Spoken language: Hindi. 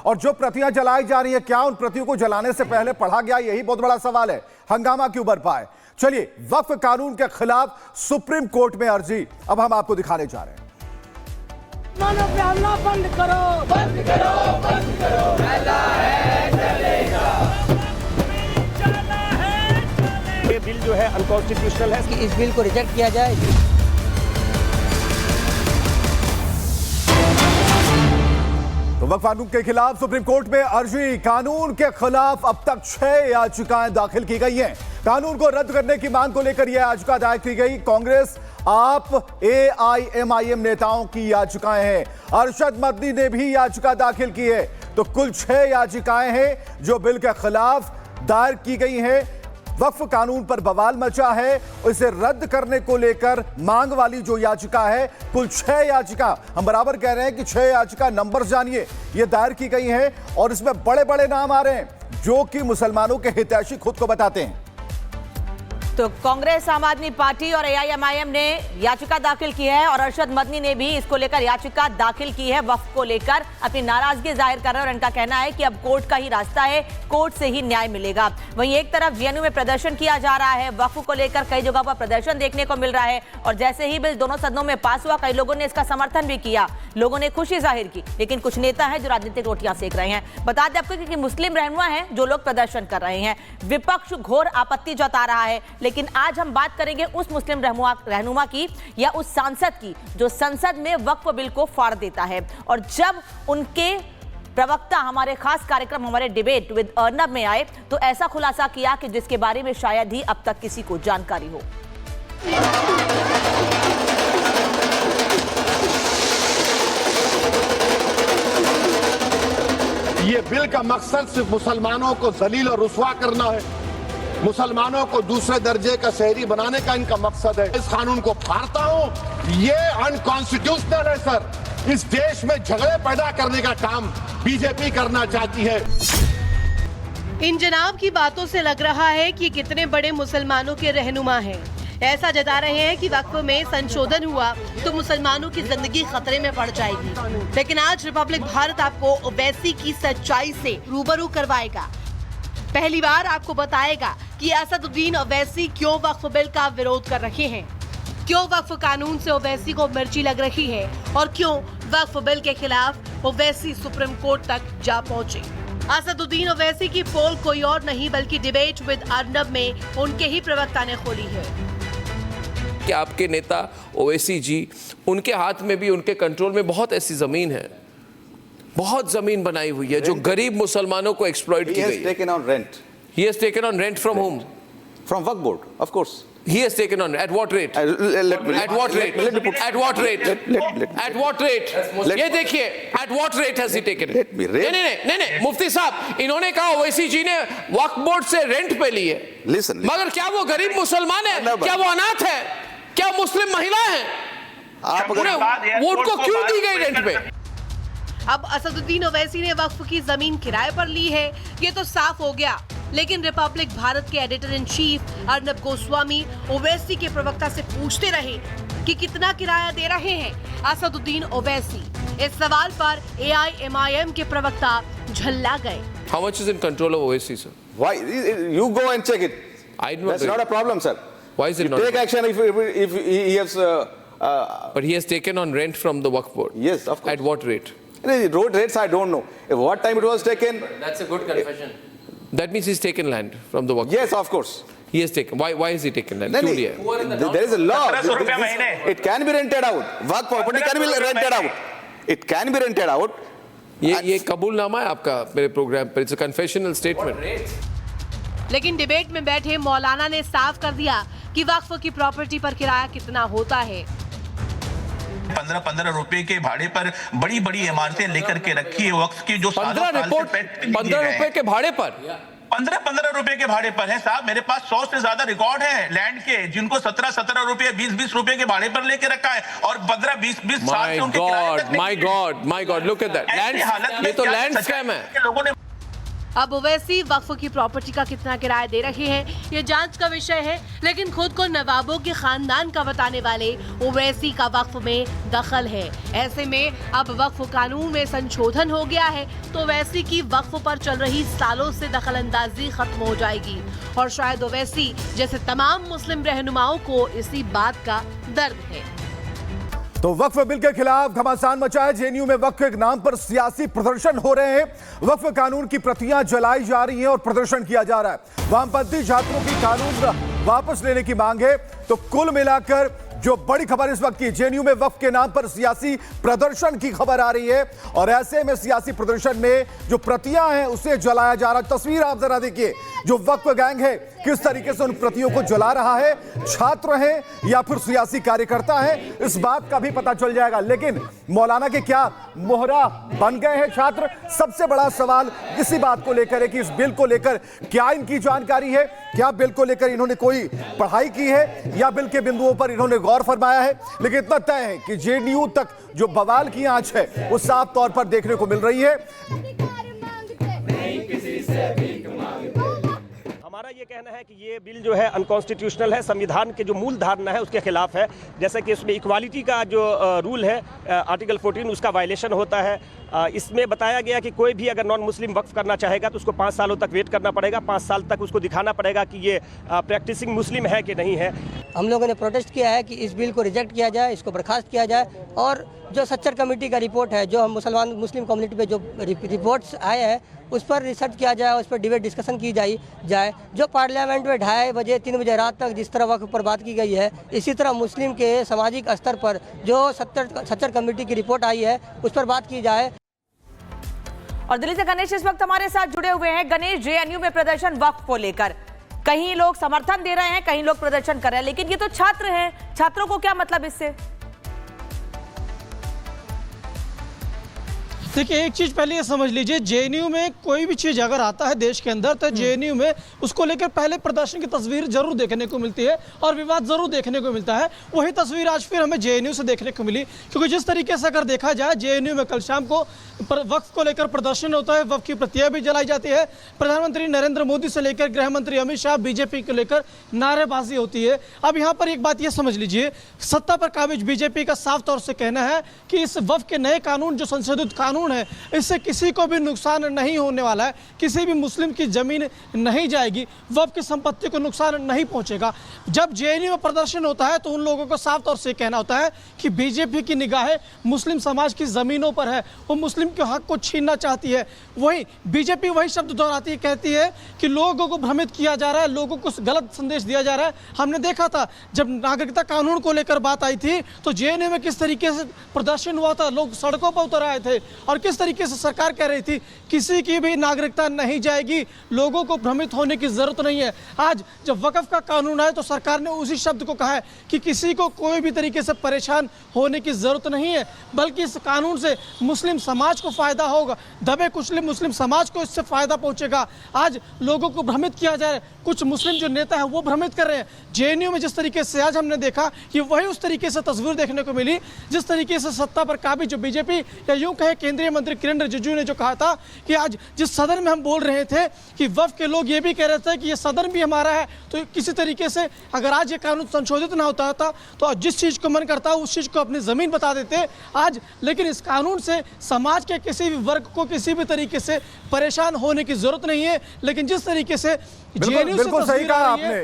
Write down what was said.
और जो प्रतियां जलाई जा रही है, क्या उन प्रतियों को जलाने से पहले पढ़ा गया? यही बहुत बड़ा सवाल है। हंगामा क्यों बरपा है? चलिए, वक्फ कानून के खिलाफ सुप्रीम कोर्ट में अर्जी अब हम आपको दिखाने जा रहे हैं। बंद करो, बंद करो, बंद करो, चला है चलेगा। ये बिल जो है अनकॉन्स्टिट्यूशनल है कि इस बिल को रिजेक्ट किया जाए। तो वक्फ कानून के खिलाफ सुप्रीम कोर्ट में अर्जी। कानून के खिलाफ अब तक 6 याचिकाएं दाखिल की गई हैं। कानून को रद्द करने की मांग को लेकर यह याचिका दायर की गई। कांग्रेस, आप, AIMIM नेताओं की याचिकाएं हैं। अरशद मदनी ने भी याचिका दाखिल की है। तो कुल 6 याचिकाएं हैं जो बिल के खिलाफ दायर की गई हैं। वक्फ कानून पर बवाल मचा है, इसे रद्द करने को लेकर मांग वाली जो याचिका है, कुल 6 याचिका, हम बराबर कह रहे हैं कि 6 याचिका नंबर जानिए, ये दायर की गई हैं और इसमें बड़े बड़े नाम आ रहे हैं जो कि मुसलमानों के हितैषी खुद को बताते हैं। तो कांग्रेस, आम आदमी पार्टी और AIMIM ने याचिका दाखिल की है और अरशद मदनी ने भी इसको लेकर याचिका दाखिल की है। वक्फ को लेकर अपनी नाराजगी जाहिर कर रहे हैं और इनका कहना है कि अब कोर्ट का ही रास्ता है, कोर्ट से ही न्याय मिलेगा। वहीं एक तरफ JNU में प्रदर्शन किया जा रहा है, वक्फ को लेकर कई जगहों पर प्रदर्शन देखने को मिल रहा है और जैसे ही बिल दोनों सदनों में पास हुआ, कई लोगों ने इसका समर्थन भी किया, लोगों ने खुशी जाहिर की। लेकिन कुछ नेता हैं जो राजनीतिक रोटियां सेक रहे हैं। बता दें आपको कि मुस्लिम रहनुमा हैं जो लोग प्रदर्शन कर रहे हैं। विपक्ष घोर आपत्ति जता रहा है, लेकिन आज हम बात करेंगे उस मुस्लिम रहनुमा की या उस सांसद की जो संसद में वक्फ बिल को फाड़ देता है। और जब उनके प्रवक्ता हमारे खास कार्यक्रम, हमारे डिबेट विद अर्नब में आए, तो ऐसा खुलासा किया कि जिसके बारे में शायद ही अब तक किसी को जानकारी हो। ये बिल का मकसद सिर्फ मुसलमानों को जलील और रुसवा करना है, मुसलमानों को दूसरे दर्जे का शहरी बनाने का इनका मकसद है। इस कानून को फाड़ता हूं, ये अनकॉन्स्टिट्यूशनल है सर। इस देश में झगड़े पैदा करने का काम बीजेपी करना चाहती है। इन जनाब की बातों से लग रहा है कि कितने बड़े मुसलमानों के रहनुमा हैं। ऐसा जता रहे हैं कि वक्फ में संशोधन हुआ तो मुसलमानों की जिंदगी खतरे में पड़ जाएगी। लेकिन आज रिपब्लिक भारत आपको ओवैसी की सच्चाई से रूबरू करवाएगा। पहली बार आपको बताएगा कि असदुद्दीन ओवैसी क्यों वक्फ बिल का विरोध कर रहे हैं, क्यों वक्फ कानून से ओवैसी को मिर्ची लग रही है और क्यों वक्फ बिल के खिलाफ ओवैसी सुप्रीम कोर्ट तक जा पहुंचे। असदुद्दीन ओवैसी की पोल कोई और नहीं बल्कि डिबेट विद अर्नब में उनके ही प्रवक्ता ने खोली है। कि आपके नेता ओवैसी जी, उनके हाथ में भी, उनके कंट्रोल में बहुत ऐसी जमीन है, बहुत जमीन बनाई हुई है जो गरीब मुसलमानों को एक्सप्लॉइट की गई है। He has taken on rent. He has taken on rent from whom? From Waqf Board, of course. He has taken on at what rate? At what rate? At what rate? At what rate? ये देखिए, at what rate has he taken it? नहीं, मुफ्ती साहब, इन्होंने कहा ओवैसी जी ने वक्फ बोर्ड से रेंट पे ली है। Listen. मगर क्या वो गरीब मुसलमान है? क्या वो अनाथ है? क्या मुस्लिम महिला है? आप वो उनको क्यों दी गई रेंट पे? अब असदुद्दीन ओवैसी ने वक्फ की जमीन किराए पर ली है, ये तो साफ हो गया। लेकिन रिपब्लिक भारत के editor in chief Arnab Goswami Owaisi के प्रवक्ता से पूछते रहे कि कितना किराया दे रहे हैं असदुद्दीन ओवैसी। इस सवाल पर AIMIM के प्रवक्ता झल्ला गए। How much is in control of OSC, sir? Why? You go and check it. That's not a problem, sir. Why is it not? Take action if he has. But he has taken on rent from the Waqf Board. Yes, of course. At what rate? Road rates, I don't know. At what time it was taken? That's a good confession. That means he's taken land from the Waqf. Yes, of course. He has taken. Why has he taken land? There is a law. It can be rented out. Waqf property can be rented out. It can be rented out. ये कबूलनामा है आपका मेरे प्रोग्राम पर। It's a confessional statement. लेकिन डिबेट में बैठे मौलाना ने साफ कर दिया कि वक्फ की प्रॉपर्टी पर किराया कितना होता है। 15-15 रुपए के भाड़े पर बड़ी बड़ी इमारतें लेकर के रखी है वक्फ की, जो 15 रुपए के भाड़े पर, 15-15 रुपए के भाड़े पर है साहब। मेरे पास 100 से ज्यादा रिकॉर्ड है लैंड के, जिनको 17-17 रुपए, 20-20 रुपए के भाड़े पर लेके रखा है और 15-20 साल से उनके my God, look at that land. ये तो लैंड स्कैम है। लोगों ने अब ओवैसी वक्फ की प्रॉपर्टी का कितना किराया दे रहे हैं ये जांच का विषय है, लेकिन खुद को नवाबों के खानदान का बताने वाले ओवैसी का वक्फ में दखल है। ऐसे में अब वक्फ कानून में संशोधन हो गया है तो ओवैसी की वक्फ पर चल रही सालों से दखल अंदाजी खत्म हो जाएगी और शायद ओवैसी जैसे तमाम मुस्लिम रहनुमाओं को इसी बात का दर्द है। तो वक्फ बिल के खिलाफ घमासान मचा है। जेएनयू में वक्फ के नाम पर सियासी प्रदर्शन हो रहे हैं। वक्फ कानून की प्रतियां जलाई जा रही हैं और प्रदर्शन किया जा रहा है। वामपंथी छात्रों की कानून वापस लेने की मांग है। तो कुल मिलाकर जो बड़ी खबर इस वक्त की, जेएनयू में वक्फ के नाम पर सियासी प्रदर्शन की खबर आ रही है और ऐसे में सियासी प्रदर्शन में जो प्रतियां हैं उसे जलाया जा रहा है। तस्वीर आप जरा देखिए, जो वक्फ गैंग है किस तरीके से उन प्रतियों को जला रहा है। छात्र हैं या फिर सियासी कार्यकर्ता है, इस बात का भी पता चल जाएगा। लेकिन मौलाना के क्या मोहरा बन गए हैं छात्र? सबसे बड़ा सवाल इसी बात को लेकर है कि इस बिल को लेकर क्या इनकी जानकारी है, क्या बिल को लेकर इन्होंने कोई पढ़ाई की है या बिल के बिंदुओं पर इन्होंने गौर फरमाया है। लेकिन इतना तय है कि जेएनयू तक जो बवाल की आंच है वो साफ तौर पर देखने को मिल रही है। हमारा ये कहना है कि ये बिल जो है अनकॉन्स्टिट्यूशनल है, संविधान के जो मूल धारणा है उसके खिलाफ है। जैसे कि इसमें इक्वालिटी का जो रूल है आर्टिकल 14 उसका वायलेशन होता है। इसमें बताया गया कि कोई भी अगर नॉन मुस्लिम वक्फ करना चाहेगा तो उसको 5 सालों तक वेट करना पड़ेगा। 5 साल तक उसको दिखाना पड़ेगा कि ये प्रैक्टिसिंग मुस्लिम है कि नहीं है। हम लोगों ने प्रोटेस्ट किया है कि इस बिल को रिजेक्ट किया जाए, इसको बर्खास्त किया जाए और जो सच्चर कमेटी का रिपोर्ट है, जो हम मुस्लिम कम्युनिटी पे जो रिपोर्ट्स आए हैं उस पर रिसर्च किया जाए, उस पर डिबेट डिस्कशन की जाए। जो पार्लियामेंट में 2:30 बजे 3 बजे रात तक जिस तरह वक्फ पर बात की गई है, इसी तरह मुस्लिम के सामाजिक स्तर पर जो सच्चर कमेटी की रिपोर्ट आई है उस पर बात की जाए। और दिल्ली से गणेश इस वक्त हमारे साथ जुड़े हुए हैं। गणेश, जेएनयू में प्रदर्शन वक्फ को लेकर, कहीं लोग समर्थन दे रहे हैं, कहीं लोग प्रदर्शन कर रहे हैं, लेकिन ये तो छात्र हैं, छात्रों को क्या मतलब इससे? देखिए, एक चीज़ पहले ये समझ लीजिए, जेएनयू में कोई भी चीज़ अगर आता है देश के अंदर तो जेएनयू में उसको लेकर पहले प्रदर्शन की तस्वीर जरूर देखने को मिलती है और विवाद जरूर देखने को मिलता है। वही तस्वीर आज फिर हमें जेएनयू से देखने को मिली, क्योंकि जिस तरीके से अगर देखा जाए जेएनयू में कल शाम को वक्फ को लेकर प्रदर्शन होता है, वक्फ की प्रतियां भी जलाई जाती है, प्रधानमंत्री नरेंद्र मोदी से लेकर गृह मंत्री अमित शाह, बीजेपी को लेकर नारेबाजी होती है। अब यहाँ पर एक बात ये समझ लीजिए, सत्ता पर काबिज बीजेपी का साफ तौर से कहना है कि इस वक्फ के नए कानून, जो संशोधित कानून है, इससे किसी को भी नुकसान नहीं होने वाला है। किसी भी मुस्लिम की जमीन नहीं जाएगी, वक्फ की संपत्ति को नुकसान नहीं पहुंचेगा। जब जेएनयू में प्रदर्शन होता है तो उन लोगों को साफ तौर से कहना होता है कि बीजेपी की निगाहें मुस्लिम समाज की जमीनों पर है, वो मुस्लिम के हक को छीनना चाहती है। वही बीजेपी वही शब्द दोहराती है, कहती है कि लोगों को भ्रमित किया जा रहा है, लोगों को गलत संदेश दिया जा रहा है। हमने देखा था जब नागरिकता कानून को लेकर बात आई थी तो जेएनयू में किस तरीके से प्रदर्शन हुआ था, लोग सड़कों पर उतर आए थे और किस तरीके से सरकार कह रही थी किसी की भी नागरिकता नहीं जाएगी, लोगों को भ्रमित होने की जरूरत नहीं है। आज जब वक्फ का कानून आया तो सरकार ने उसी शब्द को कहा है कि किसी को कोई भी तरीके से परेशान होने की जरूरत नहीं है, बल्कि इस कानून से मुस्लिम समाज को फायदा होगा, दबे कुचले मुस्लिम समाज को इससे फायदा पहुंचेगा। आज लोगों को भ्रमित किया जा रहा है, कुछ मुस्लिम जो नेता है वो भ्रमित कर रहे हैं। जेएनयू में जिस तरीके से आज हमने देखा कि वही उस तरीके से तस्वीर देखने को मिली जिस तरीके से सत्ता पर काबिज जो बीजेपी या यूं कहे केंद्रीय मंत्री किरण रिजिजू ने जो कहा था कि आज जिस सदन में हम बोल रहे थे कि वक्फ के लोग ये भी कह रहे थे कि ये सदन भी हमारा है, तो किसी तरीके से अगर आज ये कानून संशोधित ना होता था तो जिस चीज़ को मन करता उस चीज़ को अपनी ज़मीन बता देते आज। लेकिन इस कानून से समाज के किसी भी वर्ग को किसी भी तरीके से परेशान होने की जरूरत नहीं है। लेकिन जिस तरीके से जेएनयू से बिल्कुल सही कहा आपने।